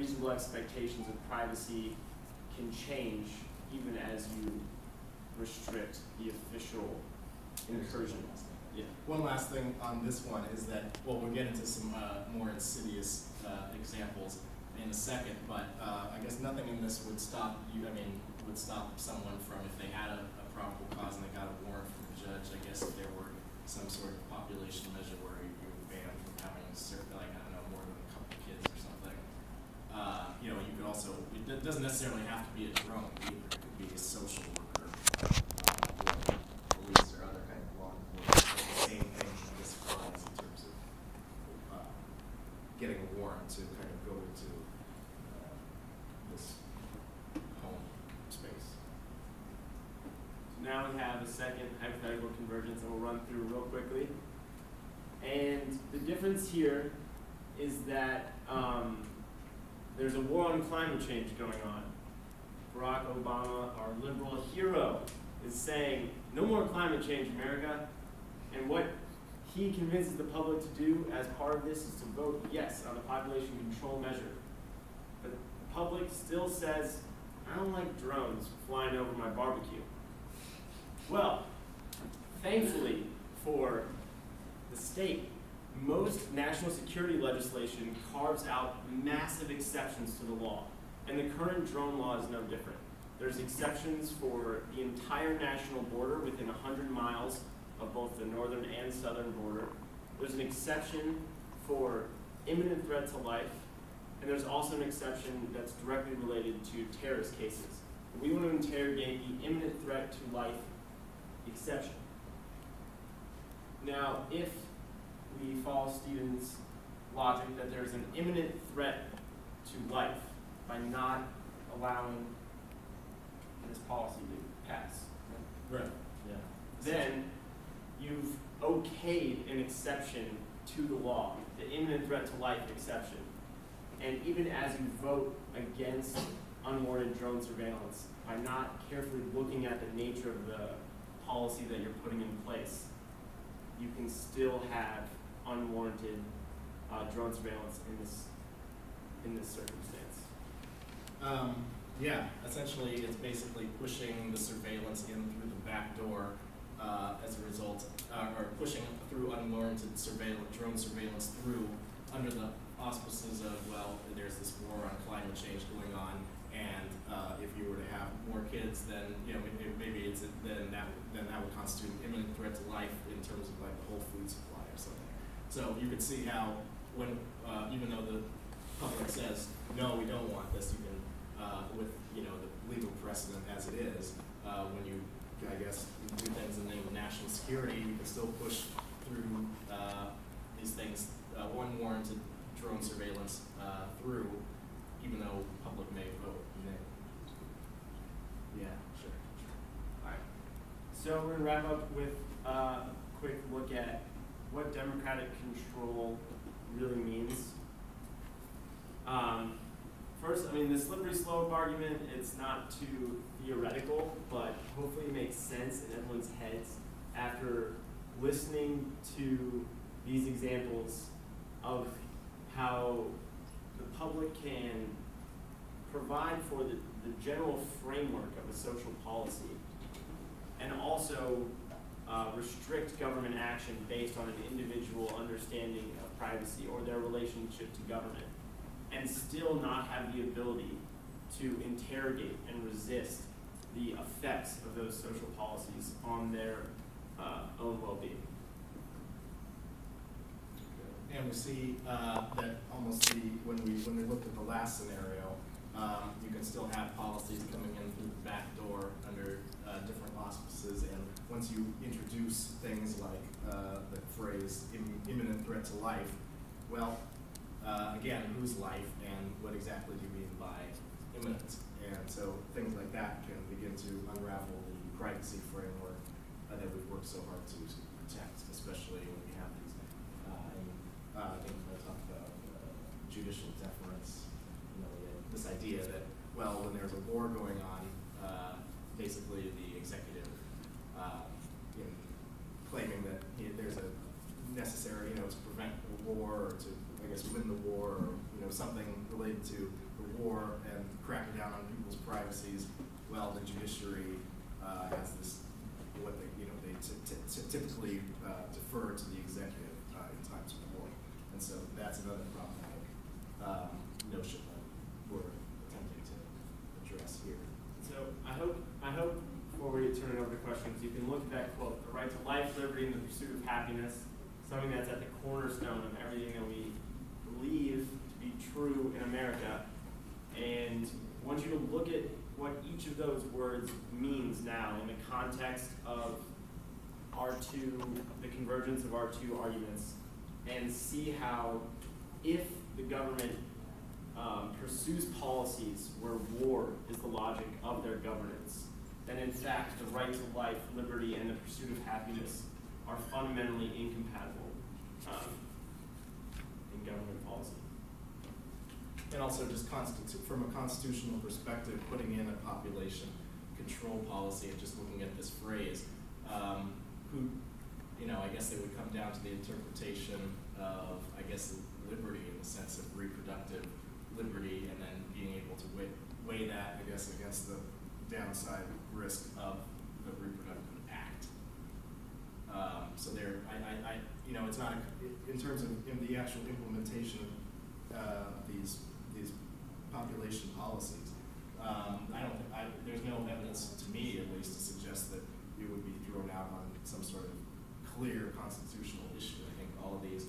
reasonable expectations of privacy can change even as you restrict the official incursion. Yeah. One last thing on this one is that, well, we'll get into some more insidious examples in a second, but I guess nothing in this would stop you, would stop someone from, if they had a probable cause and they got a warrant from the judge, I guess if there were some sort of population measure where you were banned from having a certain, like, I don't know, more than a couple of kids or something. You know, you could also, it doesn't necessarily have to be a drone either. It could be a social worker, or police or other kind of law enforcement. The same thing, I guess, applies in terms of getting a warrant to kind of go into this home space. Now we have a second hypothetical convergence, and we'll run through real quickly. And the difference here is that there's a war on climate change going on. Barack Obama, our liberal hero, is saying, no more climate change, America. And what he convinces the public to do as part of this is to vote yes on the population control measure. But the public still says, I don't like drones flying over my barbecue. Well, thankfully for the state, most national security legislation carves out massive exceptions to the law, and the current drone law is no different. There's exceptions for the entire national border within 100 miles of both the northern and southern border. There's an exception for imminent threat to life, and there's also an exception that's directly related to terrorist cases. We want to interrogate the imminent threat to life exception. Now, if we follow Stephen's logic that there's an imminent threat to life by not allowing this policy to pass, Right. Yeah. then you've okayed an exception to the law, the imminent threat to life exception. And even as you vote against unwarranted drone surveillance, by not carefully looking at the nature of the policy that you're putting in place, you can still have unwarranted drone surveillance in this circumstance. Yeah, essentially it's basically pushing the surveillance in through the back door as a result, or pushing through unwarranted drone surveillance through under the auspices of, well, there's this war on climate change going on, and if you were to have more kids, then maybe it's then that would constitute an imminent threat to life in terms of like the whole food supply or something. So you can see how when even though the public says no, we don't want this, you can with the legal precedent as it is, when you I guess do things in the name of national security, you can still push through these things, unwarranted drone surveillance through, even though public may vote. Yeah, sure. All right. So we're going to wrap up with a quick look at what democratic control really means. First, the slippery slope argument, it's not too theoretical, but hopefully it makes sense in everyone's heads after listening to these examples of how the public can provide for the general framework of a social policy and also restrict government action based on an individual understanding of privacy or their relationship to government, and still not have the ability to interrogate and resist the effects of those social policies on their own well-being. And we see that almost when we looked at the last scenario, you can still have policies coming in through the back door under different auspices, and once you introduce things like the phrase imminent threat to life, well, again, whose life and what exactly do you mean by imminent? And so things like that can begin to unravel the privacy framework that we've worked so hard to protect, especially when we have these, I think I talked about judicial deference, this idea that, well, when there's a war going on, basically the executive claiming that there's a necessary, to prevent the war or to, I guess, win the war, or something related to war and cracking down on people's privacies, well, the judiciary has this, what they, they typically defer to the executive in times of war. And so that's another problematic notion that we're attempting to address here. So I hope before we turn it over to questions, you can look at that quote, the right to life, liberty, and the pursuit of happiness, something that's at the cornerstone of everything that we believe to be true in America. And I want you to look at what each of those words means now in the context of our two, the convergence of our two arguments, and see how if the government pursues policies where war is the logic of their governance, then in fact the right to life, liberty, and the pursuit of happiness are fundamentally incompatible in government policy. And also just from a constitutional perspective, putting in a population control policy and just looking at this phrase, I guess it would come down to the interpretation of, I guess, liberty in the sense of reproductive liberty, and then being able to weigh that, I guess, against the downside risk of the reproductive act. So there, it's not in terms of the actual implementation of these population policies. There's no evidence to me, at least, to suggest that it would be thrown out on some sort of clear constitutional issue. I think all of these